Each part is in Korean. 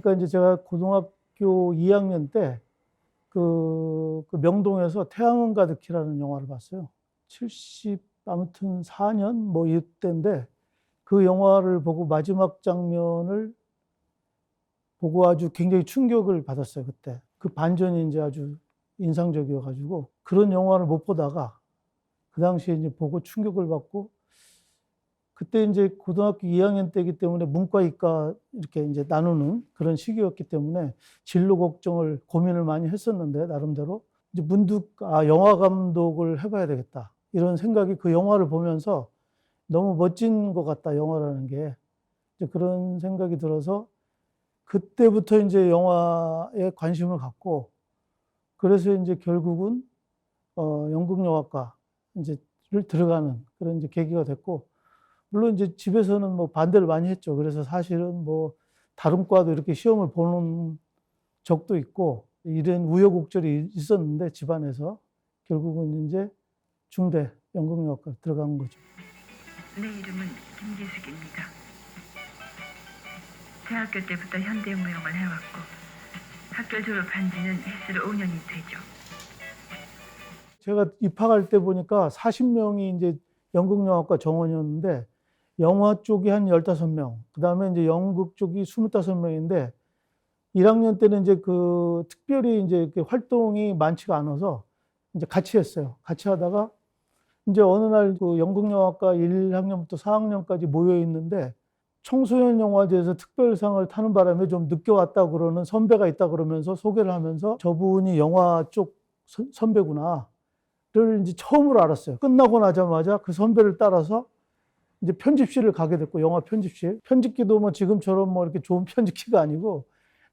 그러니까 이제 제가 고등학교 2학년 때 그 명동에서 태양은 가득히라는 영화를 봤어요. 70 아무튼 4년 뭐 이때인데 그 영화를 보고 마지막 장면을 보고 아주 굉장히 충격을 받았어요, 그때. 그 반전이 이제 아주 인상적이어가지고 그런 영화를 못 보다가 그 당시에 이제 보고 충격을 받고 그때 이제 고등학교 2학년 때이기 때문에 문과, 이과 이렇게 이제 나누는 그런 시기였기 때문에 진로 걱정을 고민을 많이 했었는데 나름대로 이제 문득 영화 감독을 해봐야 되겠다 이런 생각이 그 영화를 보면서 너무 멋진 것 같다 영화라는 게 이제 그런 생각이 들어서 그때부터 이제 영화에 관심을 갖고 그래서 이제 결국은 연극영화과 이제를 들어가는 그런 이제 계기가 됐고 물론 이제 집에서는 뭐 반대를 많이 했죠. 그래서 사실은 뭐 다른 과도 이렇게 시험을 보는 적도 있고 이런 우여곡절이 있었는데 집안에서 결국은 이제 중대 연극영화과 들어간 거죠. 내 이름은 김기숙입니다. 대학교 때부터 현대무용을 해왔고 학교 졸업한 지는 횟수로 5년이 되죠. 제가 입학할 때 보니까 40명이 이제 연극영화과 정원이었는데 영화 쪽이 한 15명, 그 다음에 이제 연극 쪽이 25명인데 1학년 때는 이제 그 특별히 이제 이렇게 활동이 많지가 않아서 이제 같이 했어요. 같이 하다가 이제 어느 날 그 연극영화과 1학년부터 4학년까지 모여 있는데 청소년 영화제에서 특별상을 타는 바람에 좀 늦게 왔다 그러는 선배가 있다 그러면서 소개를 하면서 저분이 영화 쪽 선배구나를 이제 처음으로 알았어요. 끝나고 나자마자 그 선배를 따라서 이제 편집실을 가게 됐고, 영화 편집실. 편집기도 뭐 지금처럼 뭐 이렇게 좋은 편집기가 아니고,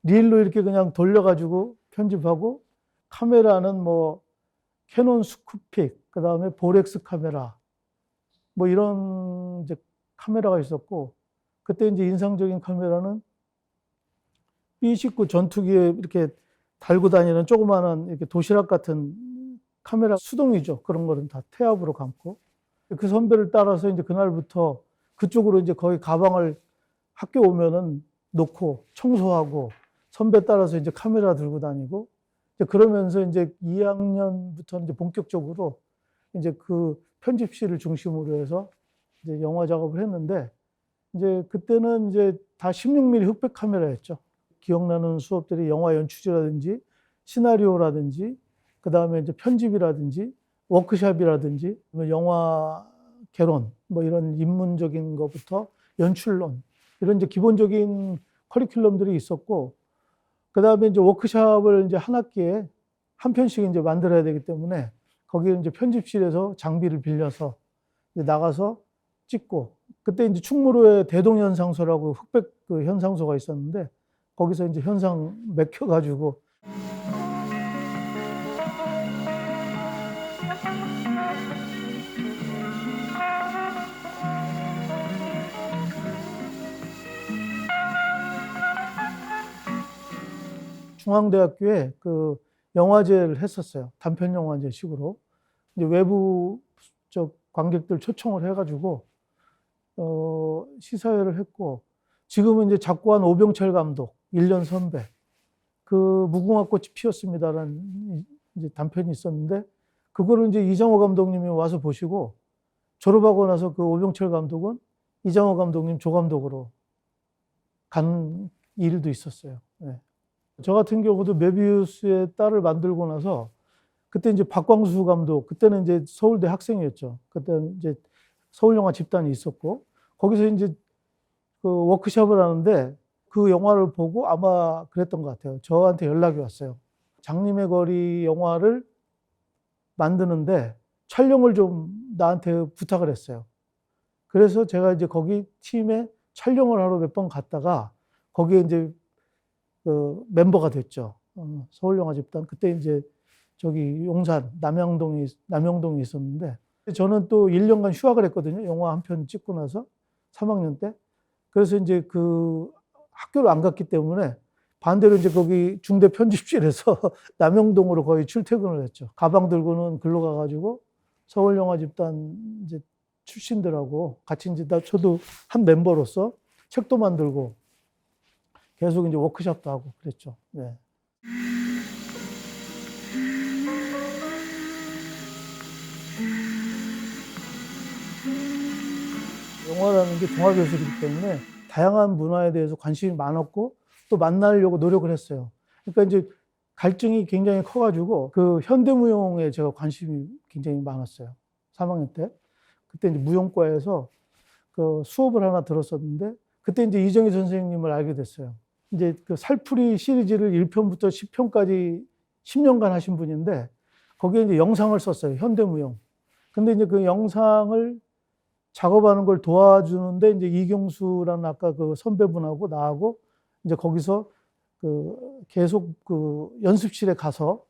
릴로 이렇게 그냥 돌려가지고 편집하고, 카메라는 뭐 캐논 스쿠픽, 그 다음에 보렉스 카메라, 뭐 이런 이제 카메라가 있었고, 그때 이제 인상적인 카메라는 B19 전투기에 이렇게 달고 다니는 조그마한 이렇게 도시락 같은 카메라 수동이죠. 그런 거는 다 태압으로 감고. 그 선배를 따라서 이제 그날부터 그쪽으로 이제 거의 가방을 학교 오면은 놓고 청소하고 선배 따라서 이제 카메라 들고 다니고 이제 그러면서 이제 2학년부터 이제 본격적으로 이제 그 편집실을 중심으로 해서 이제 영화 작업을 했는데 이제 그때는 이제 다 16mm 흑백 카메라였죠. 기억나는 수업들이 영화 연출이라든지 시나리오라든지 그 다음에 이제 편집이라든지 워크샵이라든지 영화 개론 뭐 이런 입문적인 것부터 연출론 이런 이제 기본적인 커리큘럼들이 있었고 그 다음에 이제 워크샵을 이제 한 학기에 한 편씩 이제 만들어야 되기 때문에 거기에 이제 편집실에서 장비를 빌려서 이제 나가서 찍고 그때 이제 충무로에 대동현상소라고 흑백 그 현상소가 있었는데 거기서 이제 현상 맥혀가지고 중앙대학교에 그 영화제를 했었어요. 단편 영화제 식으로. 이제 외부 관객들 초청을 해가지고, 시사회를 했고, 지금은 이제 작고한 오병철 감독, 1년 선배, 그 무궁화 꽃이 피었습니다라는 이제 단편이 있었는데, 그거를 이제 이장호 감독님이 와서 보시고, 졸업하고 나서 그 오병철 감독은 이장호 감독님 조감독으로 간 일도 있었어요. 네. 저 같은 경우도 메비우스의 딸을 만들고 나서 그때 이제 박광수 감독, 그때는 이제 서울대 학생이었죠. 그때 이제 서울영화 집단이 있었고 거기서 이제 그 워크숍을 하는데 그 영화를 보고 아마 그랬던 것 같아요. 저한테 연락이 왔어요. 장님의 거리 영화를 만드는데 촬영을 좀 나한테 부탁을 했어요. 그래서 제가 이제 거기 팀에 촬영을 하러 몇 번 갔다가 거기에 이제 그 멤버가 됐죠. 서울영화집단. 그때 이제 저기 용산, 남영동에 있었는데 저는 또 1년간 휴학을 했거든요. 영화 한 편 찍고 나서 3학년 때. 그래서 이제 그 학교를 안 갔기 때문에 반대로 이제 거기 중대 편집실에서 남영동으로 거의 출퇴근을 했죠. 가방 들고는 글로 가가지고 서울영화집단 이제 출신들하고 같이 이제 저도 한 멤버로서 책도 만들고 계속 이제 워크숍도 하고 그랬죠. 네. 영화라는 게 종합예술이기 때문에 다양한 문화에 대해서 관심이 많았고 또 만나려고 노력을 했어요. 그러니까 이제 갈증이 굉장히 커가지고 그 현대무용에 제가 관심이 굉장히 많았어요. 3학년 때. 그때 이제 무용과에서 그 수업을 하나 들었었는데 그때 이제 이정희 선생님을 알게 됐어요. 이제 그 살풀이 시리즈를 1편부터 10편까지 10년간 하신 분인데 거기에 이제 영상을 썼어요. 현대무용. 근데 이제 그 영상을 작업하는 걸 도와주는데 이제 이경수라는 아까 그 선배분하고 나하고 이제 거기서 그 계속 그 연습실에 가서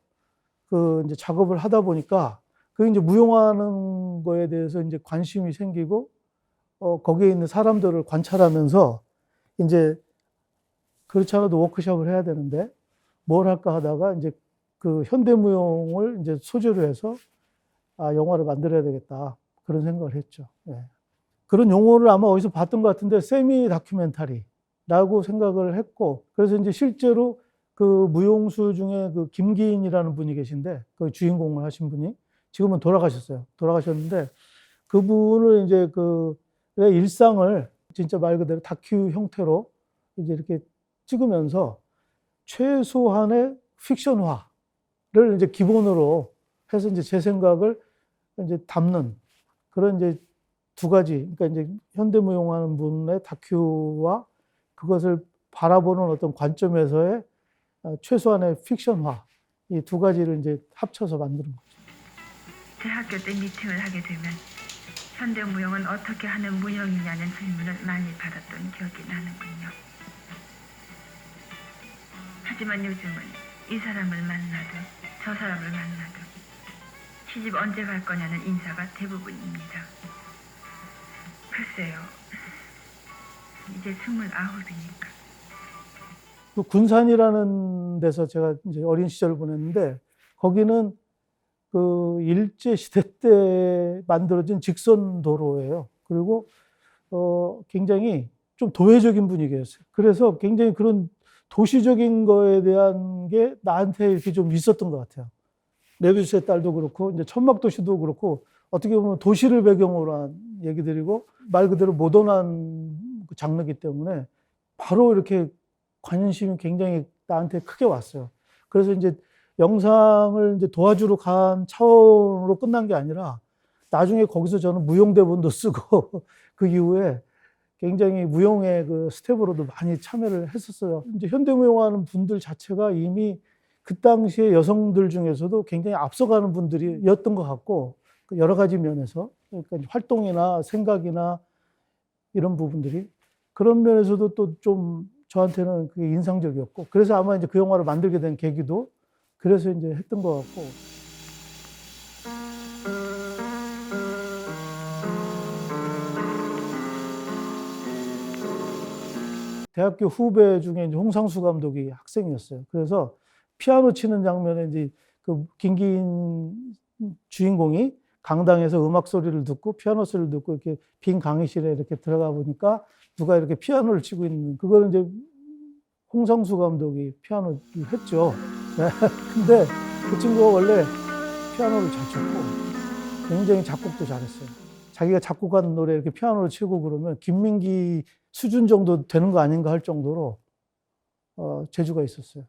그 이제 작업을 하다 보니까 그 이제 무용하는 거에 대해서 이제 관심이 생기고 거기에 있는 사람들을 관찰하면서 이제 그렇지 않아도 워크숍을 해야 되는데 뭘 할까 하다가 이제 그 현대무용을 이제 소재로 해서 영화를 만들어야 되겠다 그런 생각을 했죠. 예. 그런 용어를 아마 어디서 봤던 것 같은데 세미 다큐멘터리라고 생각을 했고 그래서 이제 실제로 그 무용수 중에 그 김기인이라는 분이 계신데 그 주인공을 하신 분이 지금은 돌아가셨어요. 돌아가셨는데 그분을 이제 그 일상을 진짜 말 그대로 다큐 형태로 이제 이렇게 찍으면서 최소한의 픽션화를 이제 기본으로 해서 이제 제 생각을 이제 담는 그런 이제 두 가지, 그러니까 이제 현대무용하는 분의 다큐와 그것을 바라보는 어떤 관점에서의 최소한의 픽션화, 이 두 가지를 이제 합쳐서 만드는 거죠. 대학교 때 미팅을 하게 되면 현대무용은 어떻게 하는 무용이냐는 질문을 많이 받았던 기억이 나는군요. 하지만 요즘은 이 사람을 만나도 저 사람을 만나도 시집 언제 갈 거냐는 인사가 대부분입니다. 글쎄요. 이제 29이니까. 그 군산이라는 데서 제가 이제 어린 시절을 보냈는데 거기는 그 일제 시대 때 만들어진 직선 도로예요. 그리고 굉장히 좀 도회적인 분위기였어요. 그래서 굉장히 그런 도시적인 거에 대한 게 나한테 이렇게 좀 있었던 것 같아요. 메비우스의 딸도 그렇고 이제 천막도시도 그렇고 어떻게 보면 도시를 배경으로 한 얘기들이고 말 그대로 모던한 장르이기 때문에 바로 이렇게 관심이 굉장히 나한테 크게 왔어요. 그래서 이제 영상을 이제 도와주러 간 차원으로 끝난 게 아니라 나중에 거기서 저는 무용대본도 쓰고 그 이후에 굉장히 무용의 그 스텝으로도 많이 참여를 했었어요. 이제 현대무용하는 분들 자체가 이미 그 당시에 여성들 중에서도 굉장히 앞서가는 분들이었던 것 같고 여러 가지 면에서 그러니까 활동이나 생각이나 이런 부분들이 그런 면에서도 또 좀 저한테는 그게 인상적이었고 그래서 아마 이제 그 영화를 만들게 된 계기도 그래서 이제 했던 것 같고. 대학교 후배 중에 이제 홍상수 감독이 학생이었어요. 그래서 피아노 치는 장면에 이제 그 김기인 주인공이 강당에서 음악 소리를 듣고 피아노 소리를 듣고 이렇게 빈 강의실에 이렇게 들어가 보니까 누가 이렇게 피아노를 치고 있는 그거를 이제 홍상수 감독이 피아노를 했죠. 근데 그 친구가 원래 피아노를 잘 쳤고 굉장히 작곡도 잘했어요. 자기가 작곡한 노래 이렇게 피아노를 치고 그러면 김민기 수준 정도 되는 거 아닌가 할 정도로 재주가 있었어요.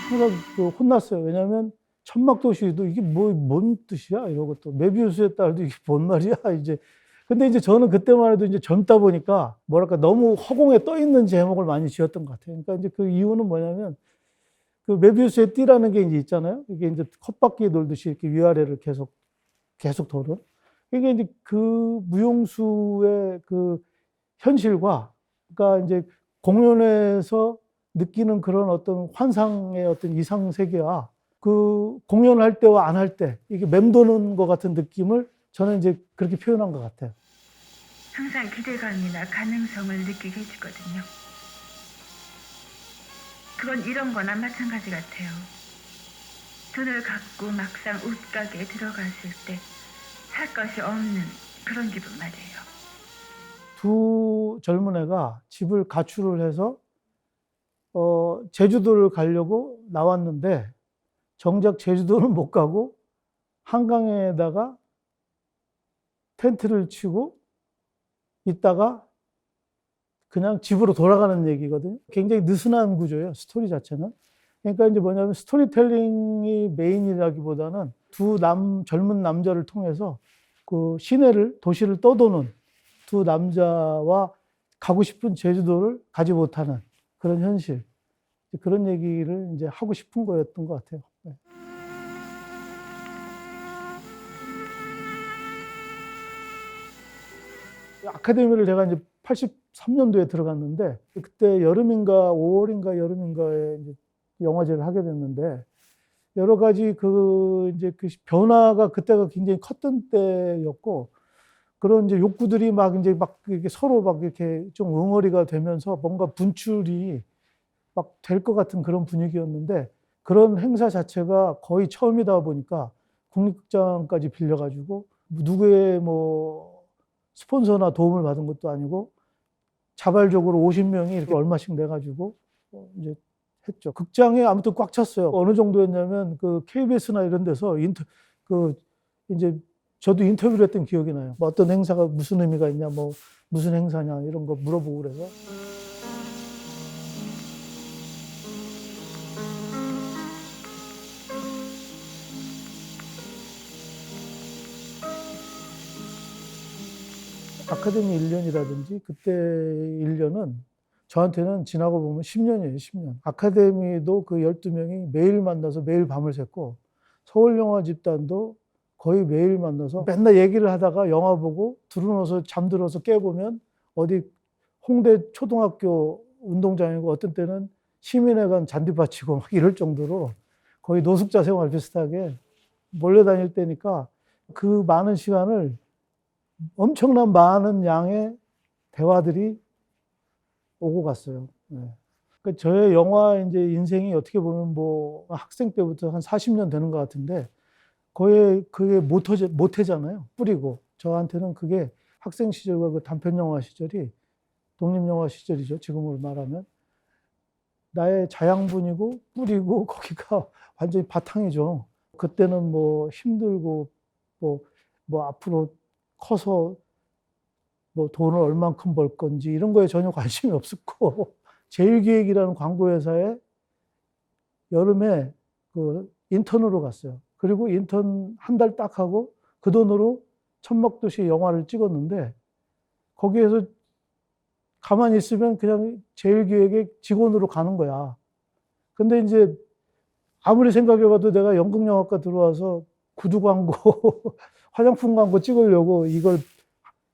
항상 그 혼났어요. 왜냐하면 천막도시도 이게 뭔 뜻이야? 이러고 또 메비우스의 딸도 이게 뭔 말이야? 이제 근데 이제 저는 그때만 해도 이제 젊다 보니까 뭐랄까 너무 허공에 떠 있는 제목을 많이 지었던 것 같아요. 그러니까 이제 그 이유는 뭐냐면 그 메비우스의 띠라는 게 이제 있잖아요. 이게 이제 컵바퀴에 돌듯이 이렇게 위아래를 계속 도는. 이게 이제 그 무용수의 그 현실과 그러니까 이제 공연에서 느끼는 그런 어떤 환상의 어떤 이상 세계와 그 공연할 때와 안 할 때 이게 맴도는 것 같은 느낌을 저는 이제 그렇게 표현한 것 같아요. 항상 기대감이나 가능성을 느끼게 해주거든요. 그건 이런 거나 마찬가지 같아요. 돈을 갖고 막상 옷가게에 들어갔을 때 살 것이 없는 그런 기분 말이에요. 두 젊은 애가 집을 가출을 해서 제주도를 가려고 나왔는데 정작 제주도는 못 가고 한강에다가 텐트를 치고 있다가 그냥 집으로 돌아가는 얘기거든요. 굉장히 느슨한 구조예요, 스토리 자체는. 그러니까 이제 뭐냐면 스토리텔링이 메인이라기보다는 두 젊은 남자를 통해서 그 시내를, 도시를 떠도는 두 남자와 가고 싶은 제주도를 가지 못하는 그런 현실. 그런 얘기를 이제 하고 싶은 거였던 것 같아요. 네. 아카데미를 제가 이제 83년도에 들어갔는데 그때 여름인가 5월인가 여름인가에 이제 영화제를 하게 됐는데 여러 가지 이제 그 변화가 그때가 굉장히 컸던 때였고 그런 이제 욕구들이 막 이제 막 이렇게 서로 막 이렇게 좀 응어리가 되면서 뭔가 분출이 막 될 것 같은 그런 분위기였는데 그런 행사 자체가 거의 처음이다 보니까 국립극장까지 빌려가지고 누구의 뭐 스폰서나 도움을 받은 것도 아니고 자발적으로 50명이 이렇게 얼마씩 내가지고 이제 했죠. 극장에 아무튼 꽉 찼어요. 어느 정도였냐면 그 KBS나 이런 데서 이제 저도 인터뷰를 했던 기억이 나요. 뭐 어떤 행사가 무슨 의미가 있냐, 뭐 무슨 행사냐 이런 거 물어보고 그래서. 아카데미 1년이라든지 그때 1년은 저한테는 지나고 보면 10년이에요, 10년. 아카데미도 그 12명이 매일 만나서 매일 밤을 샜고 서울영화집단도 거의 매일 만나서 맨날 얘기를 하다가 영화 보고 들어누워서 잠들어서 깨보면 어디 홍대 초등학교 운동장이고 어떤 때는 시민회관 잔디밭이고 막 이럴 정도로 거의 노숙자 생활 비슷하게 몰려다닐 때니까 그 많은 시간을 엄청난 많은 양의 대화들이 오고 갔어요. 네. 그러니까 저의 영화 이제 인생이 어떻게 보면 뭐 학생 때부터 한 40년 되는 것 같은데 거의 그게 모태잖아요. 뿌리고 저한테는 그게 학생 시절과 그 단편 영화 시절이 독립영화 시절이죠. 지금으로 말하면 나의 자양분이고 뿌리고 거기가 완전히 바탕이죠. 그때는 뭐 힘들고 뭐 앞으로 커서 뭐 돈을 얼만큼 벌 건지 이런 거에 전혀 관심이 없었고 제일기획이라는 광고회사에 여름에 그 인턴으로 갔어요. 그리고 인턴 한 달 딱 하고 그 돈으로 천막도시 영화를 찍었는데 거기에서 가만히 있으면 그냥 제일기획의 직원으로 가는 거야. 근데 이제 아무리 생각해봐도 내가 연극영화과 들어와서 구두 광고, 화장품 광고 찍으려고 이걸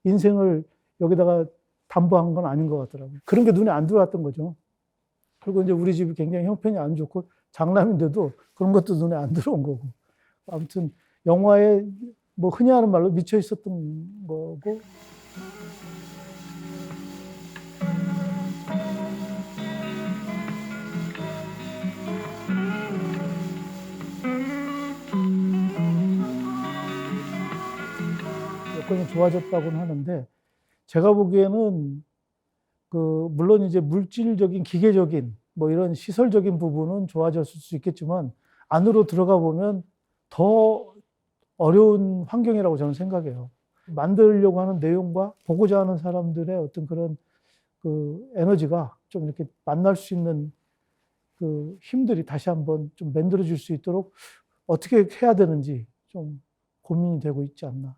인생을 여기다가 담보한 건 아닌 것 같더라고요. 그런 게 눈에 안 들어왔던 거죠. 그리고 이제 우리 집이 굉장히 형편이 안 좋고 장남인데도 그런 것도 눈에 안 들어온 거고. 아무튼 영화에 뭐 흔히 하는 말로 미쳐 있었던 거고. 여건이 좋아졌다고는 하는데 제가 보기에는 물론 이제 물질적인 기계적인 뭐 이런 시설적인 부분은 좋아졌을 수 있겠지만 안으로 들어가 보면 더 어려운 환경이라고 저는 생각해요. 만들려고 하는 내용과 보고자 하는 사람들의 어떤 그런 그 에너지가 좀 이렇게 만날 수 있는 그 힘들이 다시 한번 좀 만들어질 수 있도록 어떻게 해야 되는지 좀 고민이 되고 있지 않나.